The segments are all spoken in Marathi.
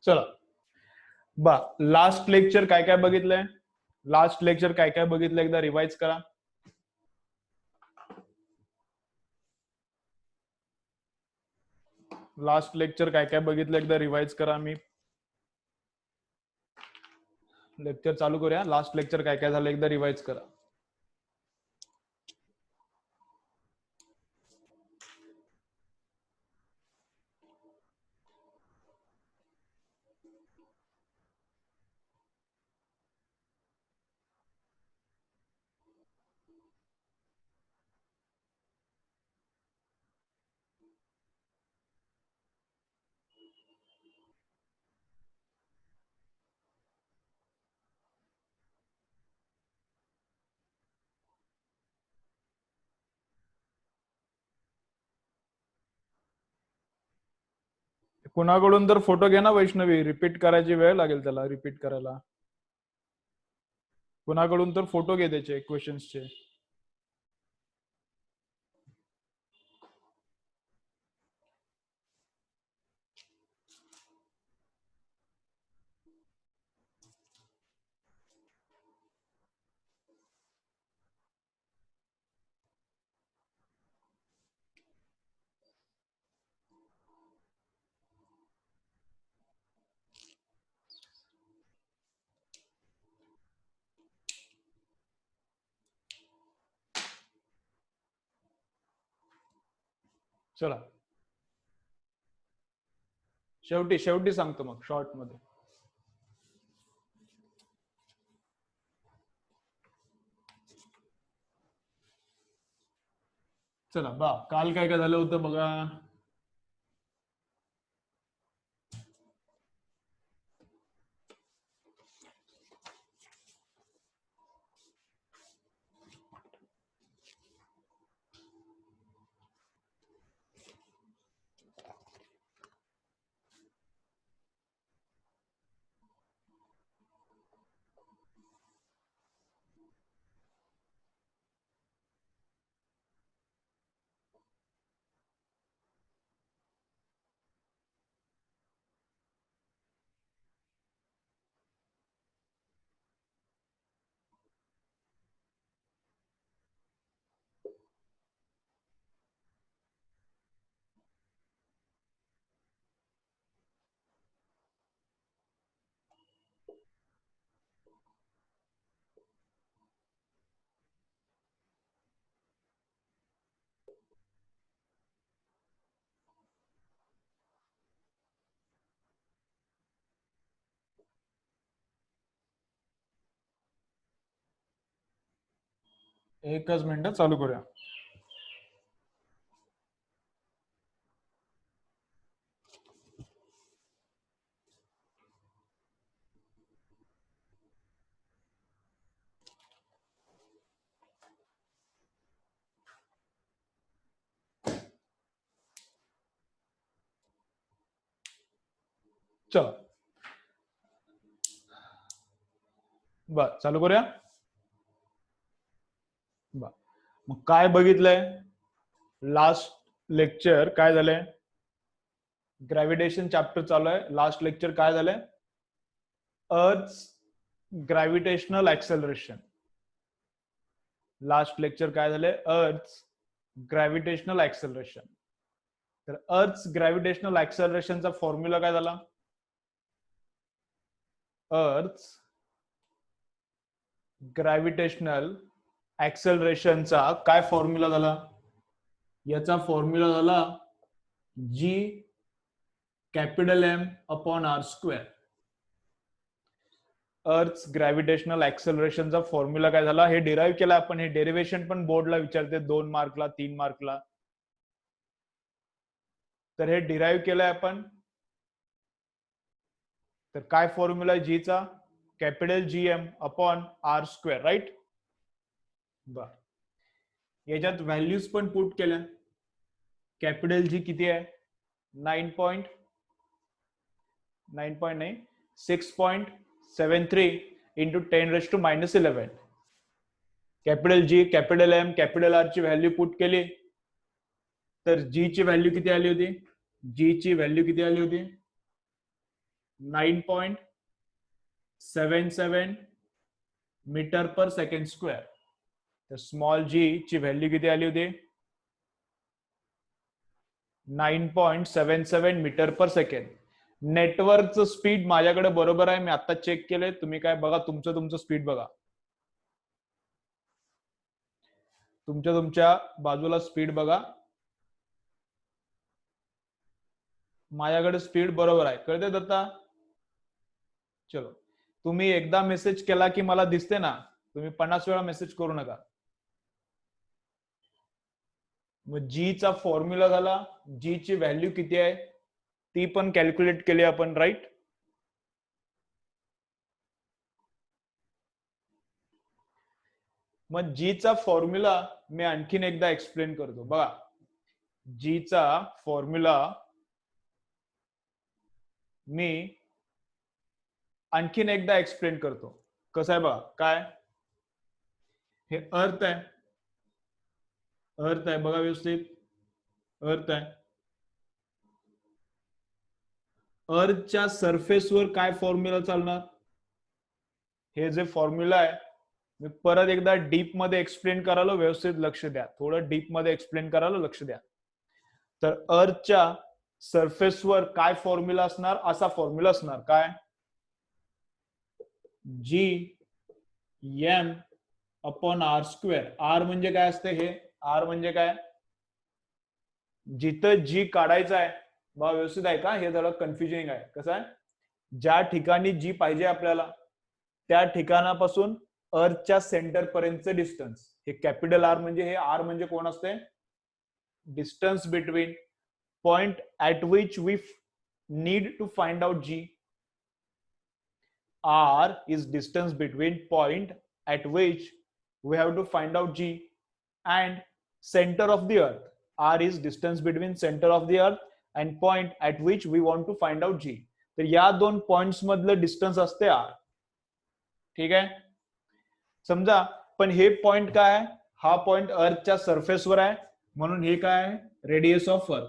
चला बा, लास्ट लेक्चर काय काय बघितलंय, लास्ट लेक्चर काय काय बघितलं एकदा रिवाइज करा. लास्ट लेक्चर काय काय बघितलं एकदा रिवाइज करा. मी लेक्चर चालू करूया. लास्ट लेक्चर काय काय झालं एकदा रिवाइज करा. कुणाकडून तर फोटो घे ना वैष्णवी, रिपीट करायची वेळ लागेल त्याला रिपीट करायला. कुणाकडून तर फोटो घे त्याचे क्वेश्चन्सचे. चला शेवटी शेवटी सांगतो मग शॉर्ट मध्ये. चला बा, काल काय काय झालं होतं बघा. एकच मिनिट चालू करूया. चला बर, चालू करूया. बर, मग काय बघितलंय लास्ट लेक्चर, काय झालंय. ग्रॅव्हिटेशन चॅप्टर चालू आहे. लास्ट लेक्चर काय झालंय, अर्थ ग्रॅव्हिटेशनल ऍक्सेलरेशन. लास्ट लेक्चर काय झालंय, अर्थ ग्रॅव्हिटेशनल ऍक्सेलरेशन. तर अर्थ ग्रॅव्हिटेशनल ऍक्सेलरेशनचा फॉर्म्युला काय झाला, अर्थ ग्रॅव्हिटेशनल ऍक्सेलरेशनचा काय फॉर्म्युला झाला, याचा फॉर्म्युला झाला G capital M upon R square. Earth gravitational ऍक्सेलरेशनचा फॉर्म्युला काय झाला, हे डिराईव्ह केला आपण. हे डेरिव्हेशन पण बोर्डला विचारते 2 मार्कला 3 मार्कला. तर हे डिराईव्ह केलंय आपण. तर काय फॉर्म्युला आहे जीचा, capital G M upon R square, right. बर, याच्यात व्हॅल्यूज पण पुट केल्या. कॅपिटल जी किती आहे, 6.73 into 10⁻⁻11. Capital G, capital M, capital R ची व्हॅल्यू पुट केली. तर जी ची व्हॅल्यू किती आली होती, जी ची व्हॅल्यू किती आली होती, 9.77 मीटर पर सेकंड स्क्वेअर. तर स्मॉल जी ची व्हॅल्यू किती आली होती? 9.77 मीटर पर सेकंड. नेटवर्कचं स्पीड माझ्याकडे बरोबर आहे, मी आता चेक केलंय. तुम्ही काय बघा, तुमचं स्पीड बघा, तुमच्या बाजूला स्पीड बघा. माझ्याकडे स्पीड बरोबर आहे, कळते दत्ता? चलो, तुम्ही एकदा मेसेज केला की मला दिसते ना, तुम्ही 50 वेळा मेसेज करू नका. मग जी चा फॉर्म्युला झाला, जी ची व्हॅल्यू किती आहे ती पण कॅल्क्युलेट केली आपण, राईट? मग जी चा फॉर्म्युला मी आणखीन एकदा एक्सप्लेन करतो बघा. जी चा फॉर्म्युला मी आणखीन एकदा एक्सप्लेन करतो. कसं आहे बघा, काय हे अर्थ आहे, अर्थ आहे बघा व्यवस्थित, अर्थ आहे. अर्थच्या सरफेसवर काय फॉर्म्युला चालणार? हे जे फॉर्म्युला आहे मी परत एकदा डीप मध्ये एक्सप्लेन करायला, व्यवस्थित लक्ष द्या, थोडं डीप मध्ये एक्सप्लेन करायला लक्ष द्या. तर अर्थच्या सरफेसवर काय फॉर्म्युला असणार? असा फॉर्म्युला असणार, काय? G M upon R square. R म्हणजे काय असते? हे आर म्हणजे काय? जिथं जी काढायचं आहे बा, व्यवस्थित आहे का? हे थोडं कन्फ्युजिंग आहे. कसं आहे, ज्या ठिकाणी जी पाहिजे आपल्याला त्या ठिकाणापासून अर्थच्या सेंटर पर्यंतचं डिस्टन्स, हे कॅपिटल आर म्हणजे, हे आर म्हणजे कोण असते? Distance between point at which we need to find out G. R is distance between point at which we have to find out G and center of the earth. R is distance between center of the earth and point at which we want to find out G. तर या दोन पॉइंट्स मधलं डिस्टन्स असते R. ठीक आहे, समजा. पण हे पॉइंट काय आहे? हा पॉइंट अर्थच्या सरफेसवर आहे, म्हणून हे काय आहे? Radius of earth.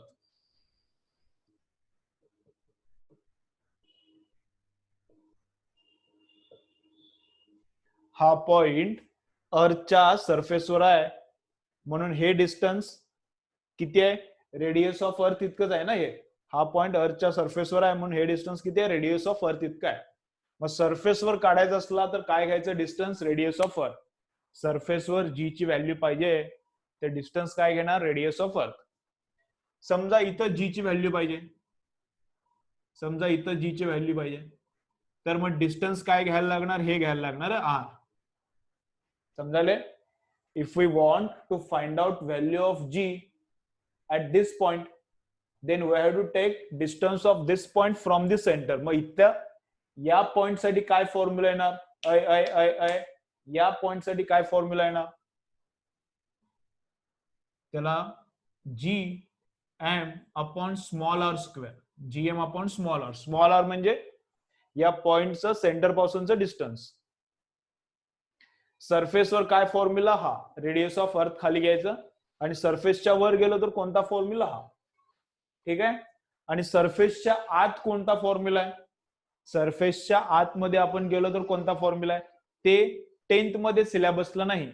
हा पॉइंट अर्थच्या सरफेसवर आहे, म्हणून हे डिस्टन्स किती आहे? रेडियस ऑफ अर्थ इतकंच आहे ना हे. हा पॉइंट अर्थच्या सरफेसवर आहे, म्हणून हे डिस्टन्स किती आहे? रेडियस ऑफ अर्थ इतकं आहे. मग सरफेसवर काढायचं असला तर काय घ्यायचं? Distance radius of earth. सरफेसवर जी ची व्हॅल्यू पाहिजे ते डिस्टन्स काय घेणार? Radius of earth. समजा इथं जी ची व्हॅल्यू पाहिजे, समजा इथं जी ची व्हॅल्यू पाहिजे, तर मग डिस्टन्स काय घ्यायला लागणार? हे घ्यायला लागणार आर. समजाले? If we want to find out value of G at this point, then we have to take distance of this point from the center. मग इथं या पॉइंट साठी काय फॉर्म्युला येणार? या पॉइंट साठी काय फॉर्म्युला येणार? त्याला G M upon small R square. G M upon small R. Small R म्हणजे या पॉइंटचं सेंटर पासूनचं डिस्टन्स. सरफेसवर काय फॉर्म्युला? हा रेडियस ऑफ अर्थ खाली घ्यायचं, आणि सरफेसच्या वर गेलो तर कोणता फॉर्म्युला? हा. ठीक आहे, आणि सरफेसच्या आत कोणता फॉर्म्युला आहे? सरफेसच्या आतमध्ये आपण गेलो तर कोणता फॉर्म्युला आहे? ते 10th मध्ये सिलेबसला नाही.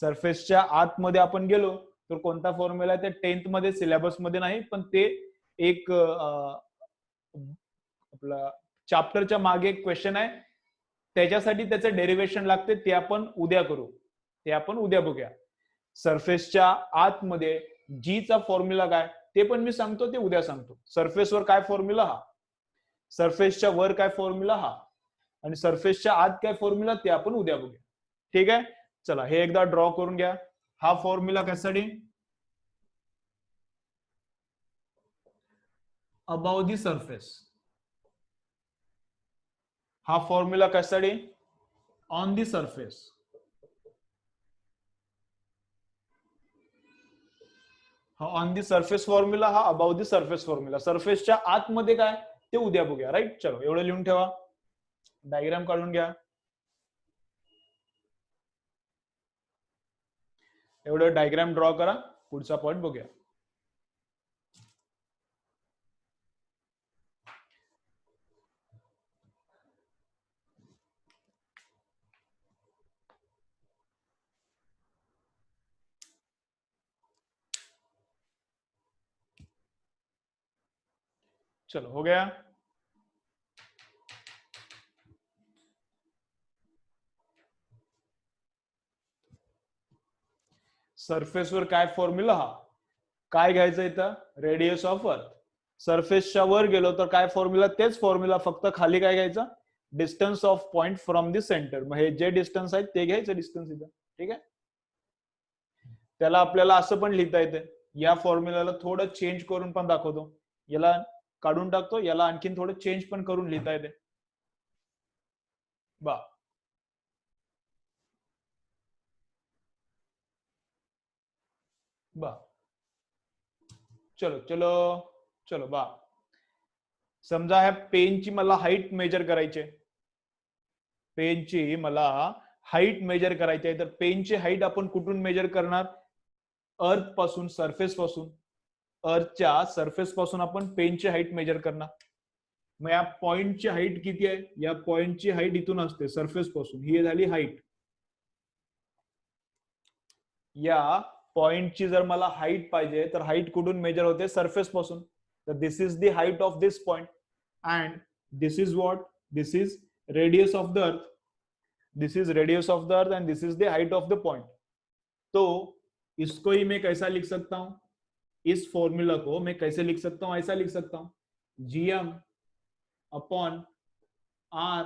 सरफेसच्या आतमध्ये आपण गेलो तर कोणता फॉर्म्युला आहे? ते 10th मध्ये सिलेबस मध्ये नाही, पण ते एक आपला चॅप्टरच्या मागे एक क्वेश्चन आहे, त्याच्यासाठी त्याचं डेरिव्हेशन लागते. ते आपण उद्या करू, ते आपण उद्या बघूया. सरफेसच्या आतमध्ये जी चा फॉर्म्युला काय ते पण मी सांगतो, ते उद्या सांगतो. सरफेसवर काय फॉर्म्युला? हा. सरफेसच्या वर काय फॉर्म्युला? हा. आणि सरफेसच्या आत काय फॉर्म्युला ते आपण उद्या बघूया. ठीक आहे, चला हे एकदा ड्रॉ करून घ्या. हा फॉर्म्युला कशासाठी? Above the surface. हा फॉर्म्युला कशासाठी? On the surface. हा ऑन दी सरफेस फॉर्म्युला, हा अबाव दी सरफेस फॉर्म्युला. सरफेसच्या आतमध्ये काय ते उद्या बघूया, राईट? चलो एवढं लिहून ठेवा, डायग्राम काढून घ्या. एवढं डायग्राम ड्रॉ करा, पुढचा पॉइंट बघूया. चलो हो गया. सरफेसवर काय फॉर्म्युला हा, काय घ्यायचं इथं, रेडियस ऑफ अर्थ. सरफेसच्या वर गेलो तर काय फॉर्म्युला, तेच फॉर्म्युला, फक्त खाली काय घ्यायचं, distance of point from the centre. मग हे जे डिस्टन्स आहे ते घ्यायचं डिस्टन्स इथं. ठीक आहे. त्याला आपल्याला असं पण लिहिता येते, या फॉर्म्युलाला थोडं चेंज करून पण दाखवतो. याला काढून टाकतो, याला आणखीन थोडं चेंज पण करून लिहिता येते. बा बा चलो चलो चलो बा. समजा ह्या पेनची मला हाईट मेजर करायची आहे, पेनची मला हाईट मेजर करायची आहे. तर पेनची हाईट आपण कुठून मेजर करणार, अर्थ पासून, सरफेस पासून. अर्थच्या सरफेस पासून आपण पेनची हाईट मेजर करणार. मग या पॉइंटची हाईट किती आहे, या पॉइंटची हाईट इथून असते सरफेस पासून, ही झाली हाईट. या पॉइंटची जर मला हाईट पाहिजे तर हाईट कुठून मेजर होते, सरफेस पासून. तर this is the height of this point and this is what, this is radius of the earth. This is radius of the earth and this is the height of the point. तो इसको ही मैं कैसा लिख सकता हूं, इस फॉर्मूला को मैं कैसे लिख सकता हूं, ऐसा लिख सकता हूं, GM upon r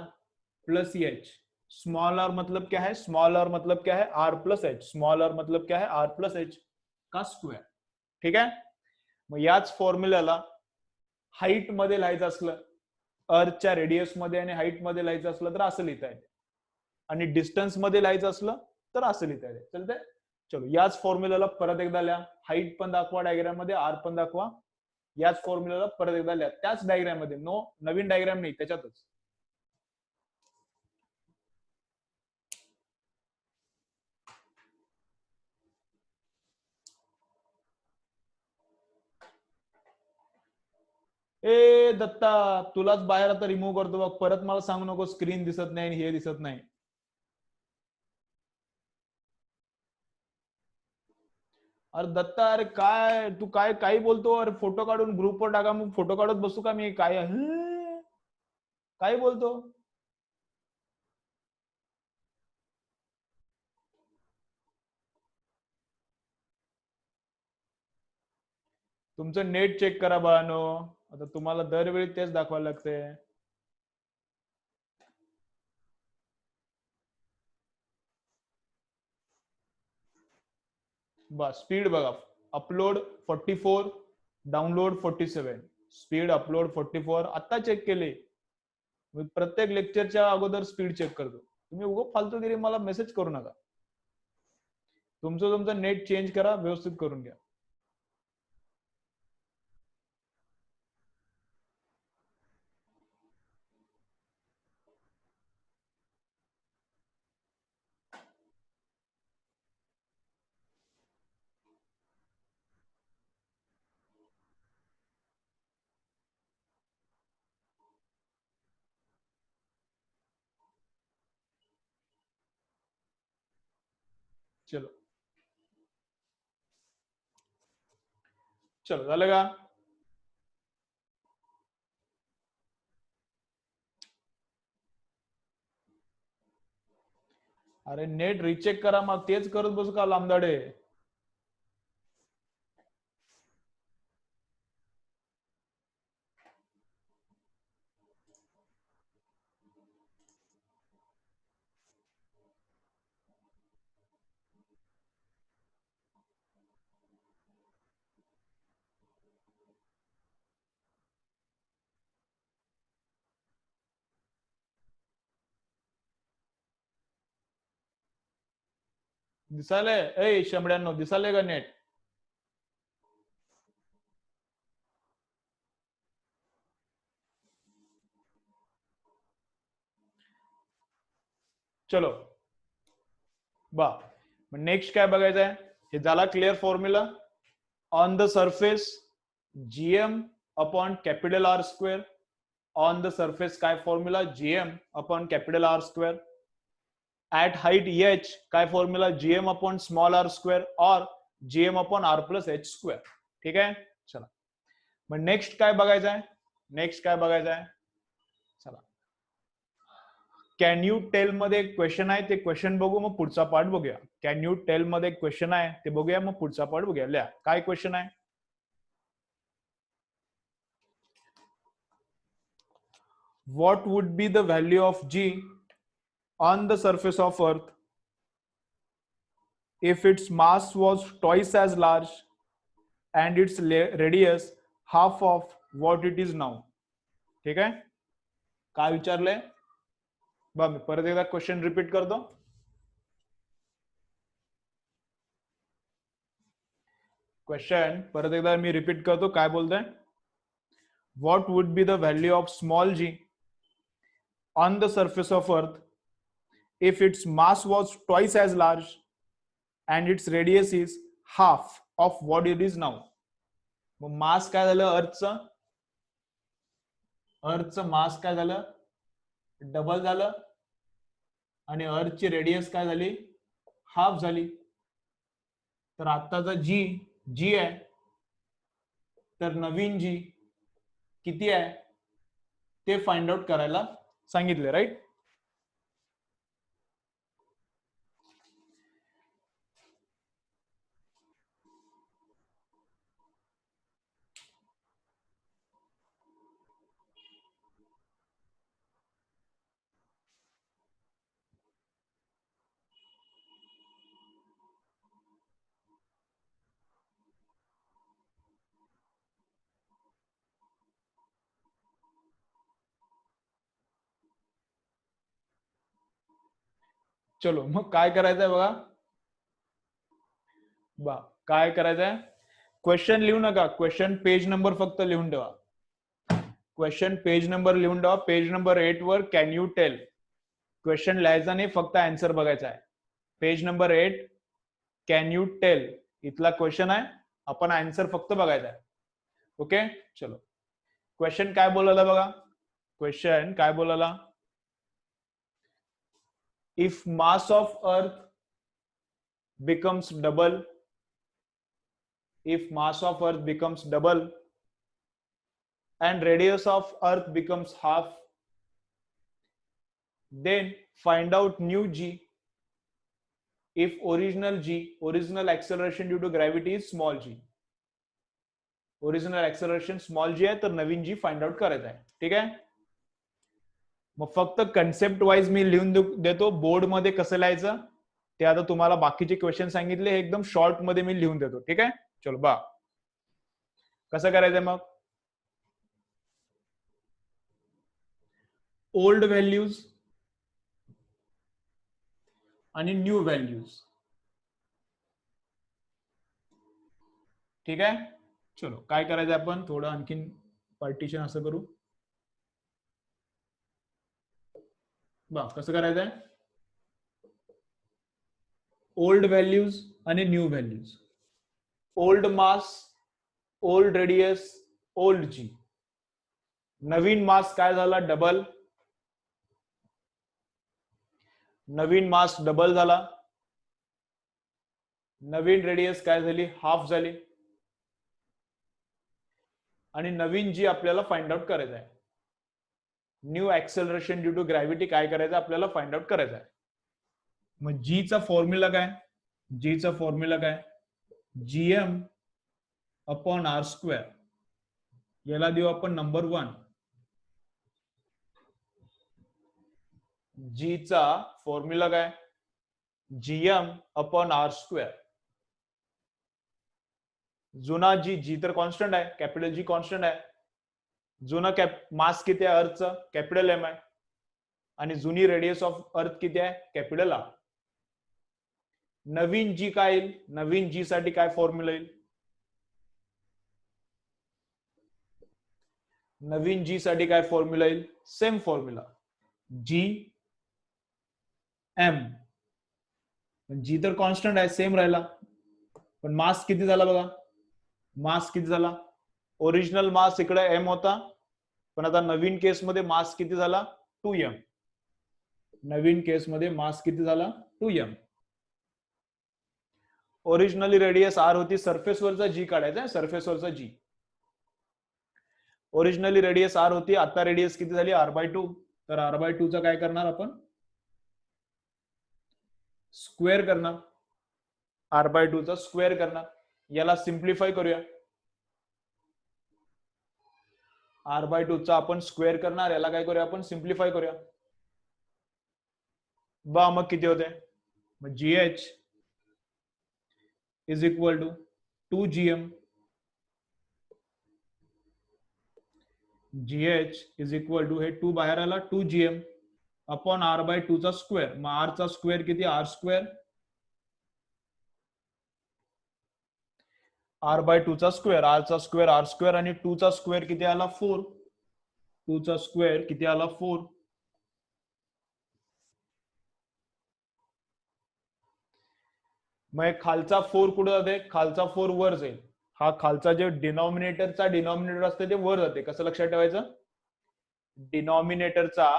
plus h. Small r मतलब क्या है, स्मॉल आर मतलब क्या है, r plus h. Small r मतलब क्या है, आर प्लस एच का स्क्वेअर. ठीक आहे. मग याच फॉर्म्युल्याला हाईट मध्ये लिहायचं असलं, अर्थच्या रेडियस मध्ये आणि हाईट मध्ये लिहायचं असलं तर असं लिहिता येते, आणि डिस्टन्स मध्ये लिहायचं असलं तर असं लिहिता येते. चलते. चलो याच फॉर्म्युलाला परत एकदा लिहा, हाईट पण दाखवा डायग्राम मध्ये, आर पण दाखवा. याच फॉर्म्युलाला परत एकदा लिहा, त्याच डायग्राम मध्ये, नो नवीन डायग्राम नाही, त्याच्यातच. ए दत्ता, तुलाच बाहेर आता रिमूव्ह करतो बघ, परत मला सांगू नको स्क्रीन दिसत नाही, हे दिसत नाही. अरे दत्ता, अरे काय तू काय काही बोलतो, अरे फोटो काढून ग्रुपवर टाका, मग फोटो काढत बसू का मी, काय काय बोलतो. तुमचं नेट चेक करा बाळानो, आता तुम्हाला दरवेळी तेच दाखवायला लागते. बस स्पीड बघा, अपलोड 44, डाउनलोड 47. स्पीड अपलोड 44 आता चेक केले. मी प्रत्येक लेक्चरच्या अगोदर स्पीड चेक करतो. तुम्ही उगो फालतूगिरी मला मेसेज करू नका. तुमचं नेट चेंज करा, व्यवस्थित करून घ्या. चलो चलो झालं का. अरे नेट रिचेक करा, मग तेच करत बसू का लांबदाडे. दिसायलंय, ए शंभड्यांनो, दिसायलंय का नेट. चलो बा, नेक्स्ट काय बघायचं आहे, हे झाला clear formula. On the surface GM upon capital R square. On the surface काय formula, GM upon capital R square. At height h काय formula, GM upon small R square और GM upon r plus h square. ठीक आहे. चला मग नेक्स्ट काय बघायचं आहे, नेक्स्ट काय बघायचं आहे, चला कॅन यू टेल मध्ये एक क्वेश्चन आहे, ते क्वेश्चन बघू मग पुढचा पार्ट बघूया. कॅन यू टेल मध्ये एक क्वेश्चन आहे, ते बघूया मग पुढचा पार्ट बघूया. लिहा काय क्वेश्चन आहे. What would be the value of G on the surface of Earth if its mass was twice as large and its radius half of what it is now? ठीक आहे, काय विचारलंय बघ, मी परत एकदा क्वेश्चन रिपीट करतो. क्वेश्चन परत एकदा मी रिपीट करतो, काय बोलतोय. What would be the value of small g on the surface of Earth if its mass was twice as large and its radius is half of what it is now? मग मास काय झालं अर्थचं मास काय झालं, डबल झालं, आणि अर्थची रेडियस काय झाली, हाफ झाली. तर आत्ताचा जी आहे, तर नवीन जी किती आहे ते फाइंड आउट करायला सांगितले, राईट. चलो मग काय करायचंय बघा, काय करायचंय, क्वेश्चन लिहू नका, क्वेश्चन पेज नंबर फक्त लिहून ठेवा. क्वेश्चन पेज नंबर लिहून ठेवा. पेज नंबर 8 वर कॅन यू टेल, क्वेश्चन लिहायचा नाही, फक्त आन्सर बघायचा आहे. Page number 8 can you tell, इथला क्वेश्चन आहे, आपण आन्सर फक्त बघायचा आहे. ओके, चलो क्वेश्चन काय बोलायला बघा. क्वेश्चन काय बोलायला, if mass of earth becomes double, if mass of earth becomes double and radius of earth becomes half, then find out new g if original acceleration due to gravity is small g. Original acceleration small g आहे, तर नवीन जी फाइंड आउट करायचं आहे. ठीक आहे, मग फक्त कन्सेप्ट वाईज मी लिहून देतो, बोर्ड मध्ये कसं लिहायचं ते आता तुम्हाला बाकीचे क्वेश्चन सांगितले, एकदम शॉर्ट मध्ये मी लिहून देतो. ठीक आहे, चलो बा कसं करायचंय मग. ओल्ड व्हॅल्यूज आणि न्यू व्हॅल्यूज. ठीक आहे, चलो काय करायचं आपण, थोडं आणखीन पार्टिशन असं करू बा. कसं करायचंय, ओल्ड व्हॅल्यूज आणि न्यू व्हॅल्यूज. ओल्ड मास, ओल्ड रेडियस, ओल्ड जी. नवीन मास काय झाला, डबल. नवीन मास डबल झाला. नवीन रेडियस काय झाली, हाफ झाली. आणि नवीन जी आपल्याला फाइंड आउट करायचं आहे, new acceleration due to gravity काय करायचं आपल्याला फाइंड आउट करायचं आहे. मग जीचा फॉर्म्युला काय, जीचा फॉर्म्युला काय, जीएम अपॉन आर स्क्वेअर. याला देऊ आपण नंबर 1. जीचा फॉर्म्युला काय, जीएम अपॉन आर स्क्वेअर. जुना जी तर कॉन्स्टंट आहे, कॅपिटल जी कॉन्स्टंट आहे. जुना मास किती आहे अर्थचं, कॅपिटल एम आहे. आणि जुनी रेडियस ऑफ अर्थ किती आहे, कॅपिटल आर. नवीन जी काय येईल, नवीन जी साठी काय फॉर्म्युला येईल, नवीन जी साठी काय फॉर्म्युला येईल, सेम फॉर्म्युला, जी एम. जी तर कॉन्स्टंट आहे, सेम राहिला, पण मास किती झाला बघा, मास किती झाला. ओरिजिनल मास इकडे एम होता, पण आता नवीन केसमध्ये मास किती झाला, 2m. नवीन केसमध्ये मास किती झाला, 2m. ओरिजिनली रेडियस आर होती, सरफेसवरचा जी काढायचा, सरफेसवरचा जी. ओरिजिनली रेडियस आर होती, आता रेडियस किती झाली r/2. तर r/2 चा काय करणार आपण, स्क्वेअर करणार, r/2 चा स्क्वेअर करणार. याला सिम्प्लिफाय करूया. r/2 चा आपण स्क्वेअर करणार, याला काय करूया आपण, सिम्प्लिफाय करूया. मग किती होते, मग gh is equal to 2gm, gh is equal to, हे 2 बाहेर आला, 2gm अपॉन r/2 चा स्क्वेअर. मग r चा स्क्वेअर किती, r स्क्वेअर, r/2 चा स्क्वेअर, r चा स्क्वेअर r स्क्वेअर, आणि 2 चा स्क्वेअर किती आला, 4. 2 चा स्क्वेअर किती आला, 4. मग खालचा 4 कुठे जाते, खालचा 4 वर जाईल. हा खालचा जे डिनॉमिनेटर असते ते वर जाते. कसं लक्षात ठेवायचं, डिनॉमिनेटरचा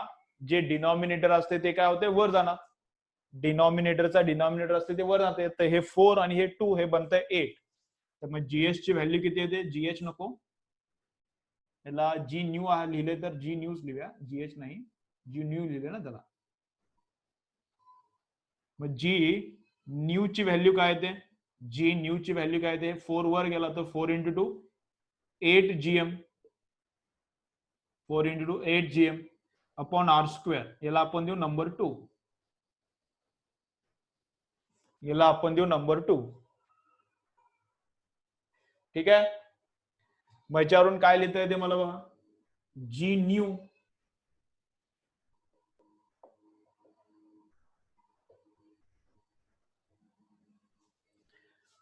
जे डिनॉमिनेटर असते ते काय होते, वर जाणार. डिनॉमिनेटर असते ते वर जाते. तर हे 4 आणि हे 2 हे बनतंय 8. तर मग जीएच ची व्हॅल्यू किती येते, जीएच नको, याला जी न्यू लिहिले तर जी न्यूज लिहूया, जीएच नाही, जी न्यू लिहिले ना त्याला. मग जी न्यू ची व्हॅल्यू काय येते, जी न्यू ची व्हॅल्यू काय येते, 4 वर गेला तर 4 into 2 8gm, 4 into 2 8gm upon r square. याला आपण देऊ नंबर 2, याला आपण देऊ नंबर 2. ठीक आहे. मग याच्यावरून काय लिहिता येते मला बघा, जी न्यू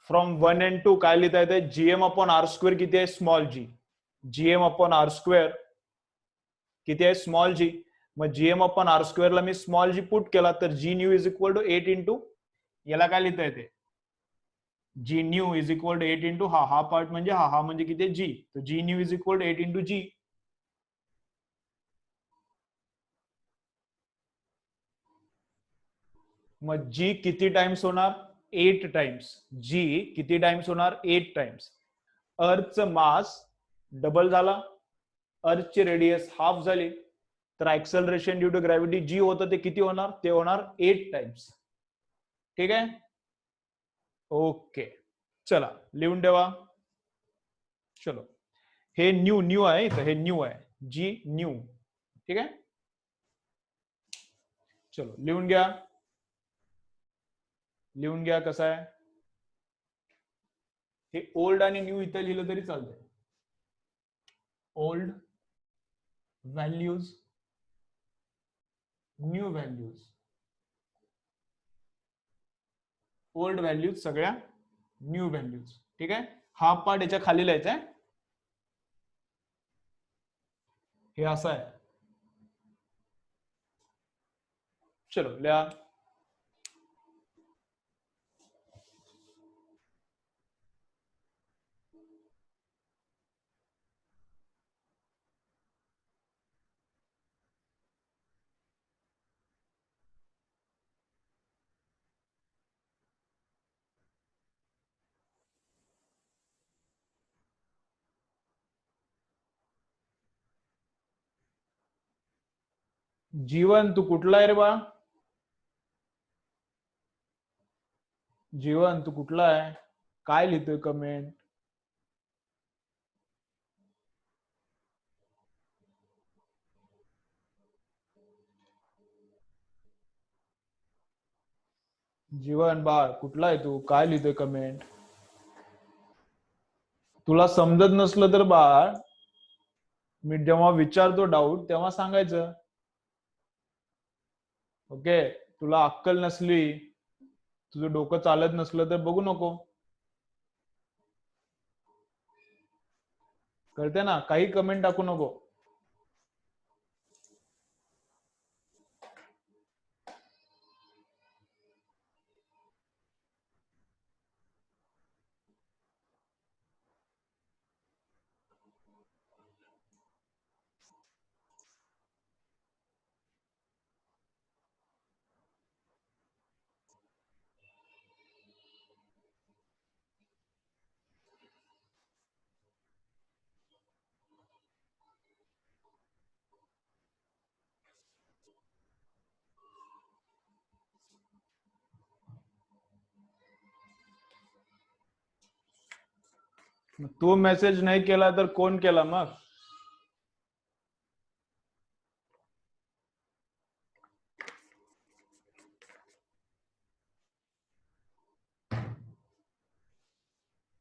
फ्रॉम 1 and 2 काय लिहिता येते, जीएम अपॉन आर स्क्वेअर किती आहे, small g. GM upon R square किती आहे, स्मॉल जी. मग जीएम अपॉन आर स्क्वेअरला मी स्मॉल जी पुट केला तर g new is equal to 8 into, याला काय लिहिता येते, g new is equal to 8 into हा पार्ट म्हणजे हा म्हणजे किती आहे, जी. तर g new is equal to 8 into g. मग जी किती टाइम्स होणार, 8 टाइम्स. जी किती टाइम्स होणार, 8 टाइम्स. अर्थचं मास डबल झाला, अर्थची रेडियस हाफ झाली, तर ऍक्सलरेशन ड्यू टू ग्रॅव्हिटी जी होतं ते किती होणार, ते होणार 8 टाइम्स. ठीक आहे. ओके, चला लिहून ठेवा. चलो, हे न्यू न्यू आहे इथं, हे न्यू आहे, जी न्यू. ठीक आहे. चलो लिहून घ्या, लिहून घ्या. कसं आहे, हे ओल्ड आणि न्यू इथं लिहिलं तरी चालतंय. Old values, new values, old values सगळ्या न्यू व्हॅल्यूज. ठीक आहे. हा पार्ट याच्या खाली लिहायचा आहे, हे असं आहे. चलो लिहा. जीवन तू कुठला आहे रे बा, जीवन तू कुठला आहे, काय लिहितोय कमेंट. जीवन बाळ कुठला आहे तू, काय लिहितोय कमेंट. तुला समजत नसलं तर बाळ, मी जेव्हा विचारतो डाऊट तेव्हा सांगायचं. ओके. तुला अक्कल नसली, तुझं डोकं चालत नसलं तर बघू नको. कळते ना, काही कमेंट टाकू नको. तू मेसेज नाही केला तर कोण केला मग?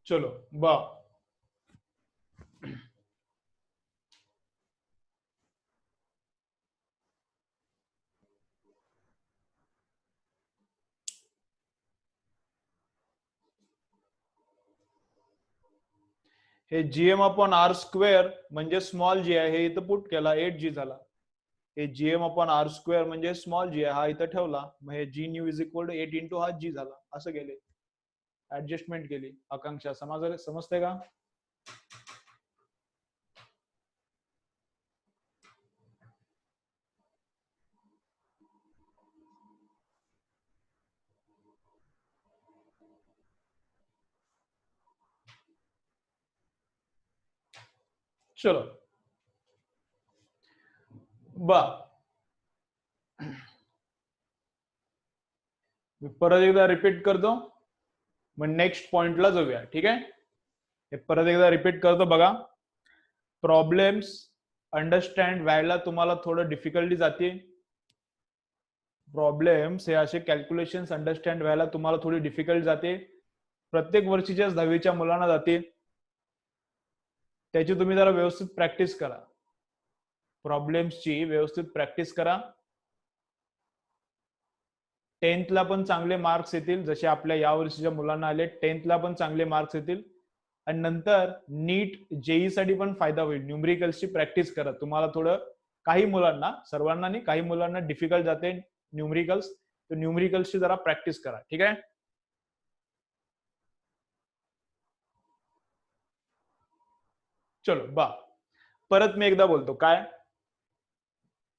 चलो बा हे जीएम अपॉन आर स्क्वेअर म्हणजे स्मॉल जी आहे, हे इथं पुट केला 8g झाला. हे जीएम अपॉन आर स्क्वेअर म्हणजे स्मॉल जी आहे, हा इथं ठेवला, मग हे g new is equal to 8 into हा जी झाला. असं गेले, ऍडजस्टमेंट केली. आकांक्षा समजते का? चलो बा मी परत एकदा रिपीट करतो, मग नेक्स्ट पॉइंटला जाऊया. ठीक आहे, हे परत एकदा रिपीट करतो बघा. प्रॉब्लेम्स अंडरस्टँड व्हायला तुम्हाला थोडं डिफिकल्टी जाते. प्रॉब्लेम्स हे असे कॅल्क्युलेशन्स अंडरस्टँड व्हायला तुम्हाला थोडी डिफिकल्ट जाते. प्रत्येक वर्षीच्या 10वीच्या मुलांना जाते. त्याची तुम्ही जरा व्यवस्थित प्रॅक्टिस करा. प्रॉब्लेम्सची व्यवस्थित प्रॅक्टिस करा. 10thला पण चांगले मार्क्स येतील, जसे आपल्या या वर्षीच्या मुलांना आले. 10thला पण चांगले मार्क्स येतील. आणि नंतर नीट जेई साठी पण फायदा होईल. न्यूमरिकल्सची प्रॅक्टिस करा. तुम्हाला थोडं, काही मुलांना, सर्वांना नाही, काही मुलांना डिफिकल्ट जाते न्यूमरिकल्स, तर न्यूमरिकल्सची जरा प्रॅक्टिस करा. ठीक आहे. चलो बा परत मी एकदा बोलतो. काय?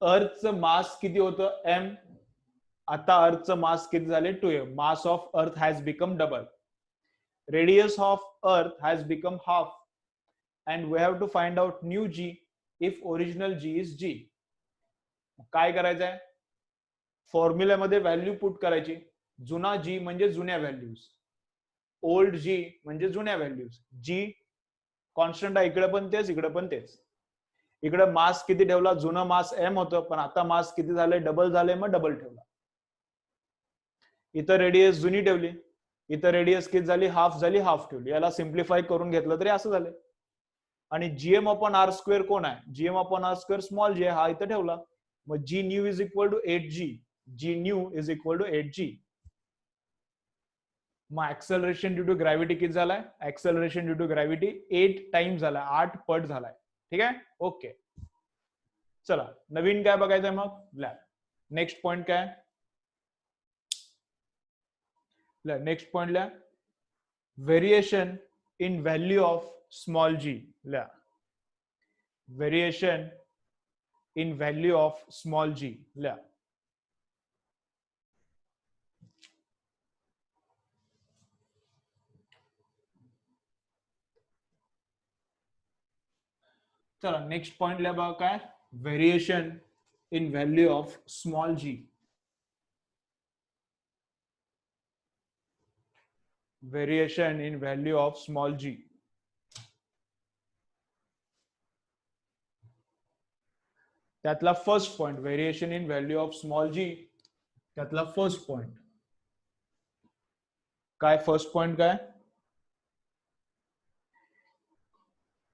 अर्थचं मास किती होतं? एम. आता अर्थचं मास किती झाले? 2m. Mass of earth has become double. radius of earth has become half and we have to find out new g if original g is g. काय करायचंय? फॉर्म्युल्यामध्ये व्हॅल्यू पुट करायची. जुना जी म्हणजे जुन्या व्हॅल्यूज, ओल्ड जी म्हणजे जुन्या व्हॅल्यूज. जी कॉन्स्टंट आहे, इकडे पण तेच, इकडे पण तेच. इकडे मास किती ठेवला? जुनं मास एम होतं, पण आता मास किती झाले? डबल झाले, मग डबल ठेवला. इथं रेडियस जुनी ठेवली, इथं रेडियस किती झाली? हाफ झाली, हाफ ठेवली. याला सिम्प्लिफाय करून घेतलं तरी असं झालं. आणि जीएम अपॉन आर स्क्वेअर कोण आहे? GM upon R square small g आहे, हा इथं ठेवला. मग g new is equal to 8g. G new is equal to 8g. मग ऍक्सेलरेशन ड्यू टू ग्रॅव्हिटी किती झालाय? Acceleration due to gravity 8 times झालाय, 8 पट झालाय. ठीक आहे, ओके. चला नवीन काय बघायचंय मग? नेक्स्ट पॉइंट काय? नेक्स्ट पॉइंट लिहा, variation in value of small g. लिहा, variation in value of small g. लिहा. चला नेक्स्ट पॉइंट लिहा बघा. काय? Variation in value of small g. Variation in value of small g. त्यातला first point, variation in value of small g, त्यातला फर्स्ट पॉइंट काय? फर्स्ट पॉइंट काय?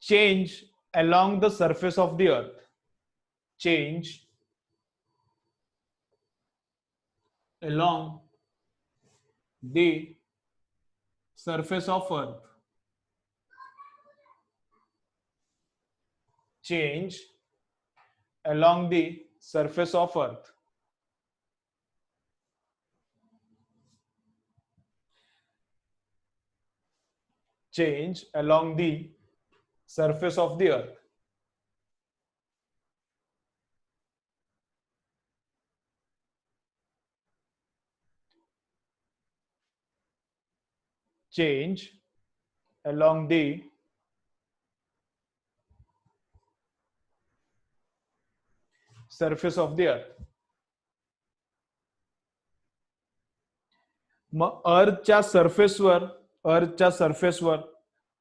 Change along the surface of the earth. Change along the surface of earth. Change along the surface of earth. Change along the surface of the earth. Change along the surface of the earth. मग अर्थच्या सरफेसवर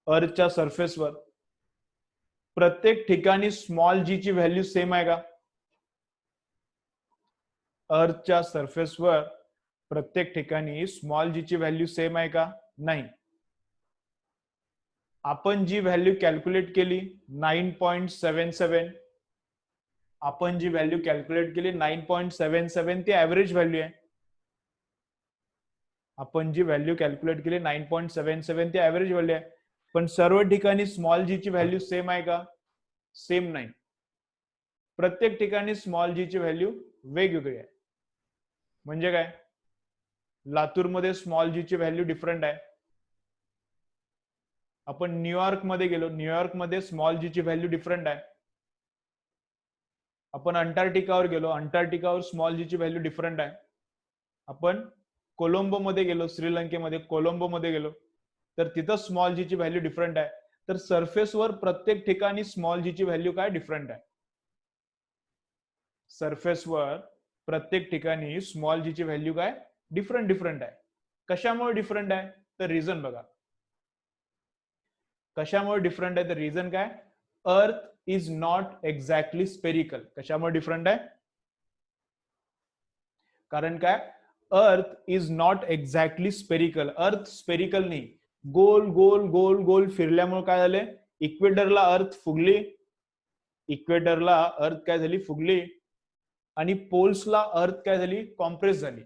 अर्थच्या सरफेसवर प्रत्येक ठिकाणी स्मॉल जी ची व्हॅल्यू सेम आहे का? अर्थच्या सरफेसवर प्रत्येक ठिकाणी स्मॉल जी ची व्हॅल्यू सेम आहे का? नाही. आपण जी व्हॅल्यू कॅल्क्युलेट केली 9.77, आपण जी व्हॅल्यू कॅल्क्युलेट केली 9.77 ती ऍव्हरेज व्हॅल्यू आहे. आपण जी व्हॅल्यू कॅल्क्युलेट केली 9.77 ती ऍव्हरेज व्हॅल्यू आहे. पण सर्व ठिकाणी स्मॉल जी ची व्हॅल्यू सेम आहे का? सेम नाही. प्रत्येक ठिकाणी स्मॉल जी ची व्हॅल्यू वेगवेगळी आहे. म्हणजे काय? लातूरमध्ये स्मॉल जी ची व्हॅल्यू डिफरंट आहे. आपण न्यूयॉर्क मध्ये गेलो, न्यूयॉर्क मध्ये स्मॉल जी ची व्हॅल्यू डिफरंट आहे. आपण अंटार्क्टिकावर गेलो, अंटार्क्टिकावर स्मॉल जी ची व्हॅल्यू डिफरंट आहे. आपण कोलंबो मध्ये गेलो, श्रीलंकेमध्ये कोलंबो मध्ये गेलो, तर तिथं स्मॉल जी ची व्हॅल्यू डिफरंट आहे. तर सरफेसवर प्रत्येक ठिकाणी स्मॉल जी ची व्हॅल्यू काय डिफरंट आहे. सरफेसवर प्रत्येक ठिकाणी स्मॉल जी ची व्हॅल्यू काय डिफरंट आहे. कशामुळे डिफरंट आहे? तर रिझन बघा. कशामुळे डिफरंट आहे? तर रिझन काय? Earth is not exactly spherical. कशामुळे डिफरंट आहे? कारण काय? Earth is not exactly spherical. अर्थ स्पेरिकल नाही, गोल गोल गोल गोल फिरल्यामुळे काय झाले? इक्वेटरला अर्थ फुगली, इक्वेटरला अर्थ काय झाली? फुगली. आणि पोल्सला अर्थ काय झाली? कॉम्प्रेस झाली.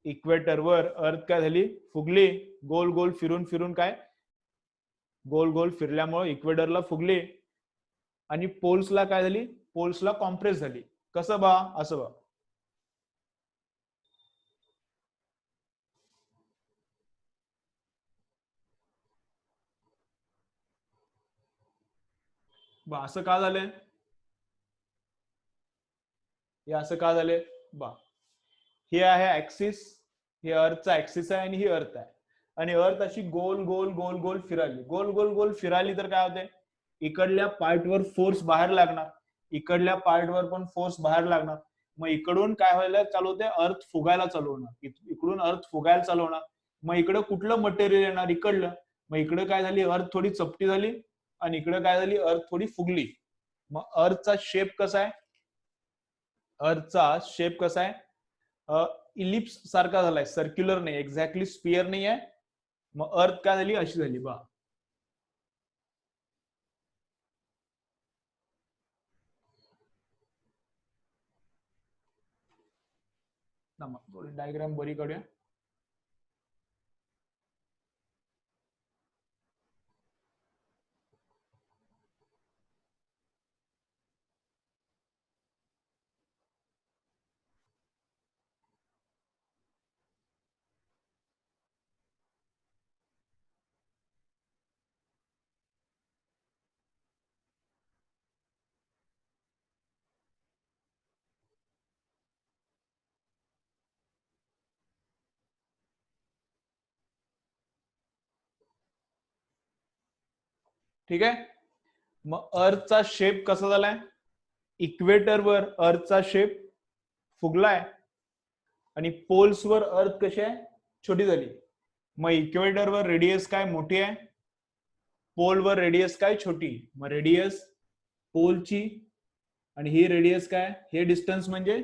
इक्वेटरवर अर्थ काय झाली? फुगली. गोल गोल फिरून फिरून काय? गोल गोल फिरल्यामुळे इक्वेटरला फुगली आणि पोल्सला काय झाली? पोल्सला कॉम्प्रेस झाली. कसं बा? असं बा. असं का झालंय? हे असं का झालंय? बा, हे आहे ऍक्सिस, हे अर्थचा ऍक्सिस आहे आणि ही अर्थ आहे. आणि अर्थ अशी गोल गोल गोल गोल फिराली, गोल गोल गोल फिराली तर काय होते? इकडल्या पार्टवर फोर्स बाहेर लागणार, इकडल्या पार्टवर पण फोर्स बाहेर लागणार. मग इकडून काय व्हायला चालू होते? अर्थ फुगायला चालू होणार, इकडून अर्थ फुगायला चालू होणार. मग इकडे कुठलं मटेरियल येणार? इकडलं. मग इकडे काय झाली? अर्थ थोडी चपटी झाली आणि इकडे काय झाली? अर्थ थोडी फुगली. मग अर्थचा शेप कसा आहे? अर्थचा शेप कसा आहे? इलिप्स सारखा झालाय, सर्क्युलर नाही, एक्झॅक्टली स्पियर नाही आहे. मग अर्थ काय झाली? अशी झाली बा. थोडी डायग्राम बरी काढूया. ठीक आहे. मग अर्थचा शेप कसा झालाय? इक्वेटरवर अर्थचा शेप फुगलाय आणि पोल्सवर अर्थ कशी आहे? छोटी झाली. मग इक्वेटरवर रेडियस काय मोठी आहे, पोलवर रेडियस काय छोटी. मग रेडियस पोलची आणि ही रेडियस काय? हे डिस्टन्स म्हणजे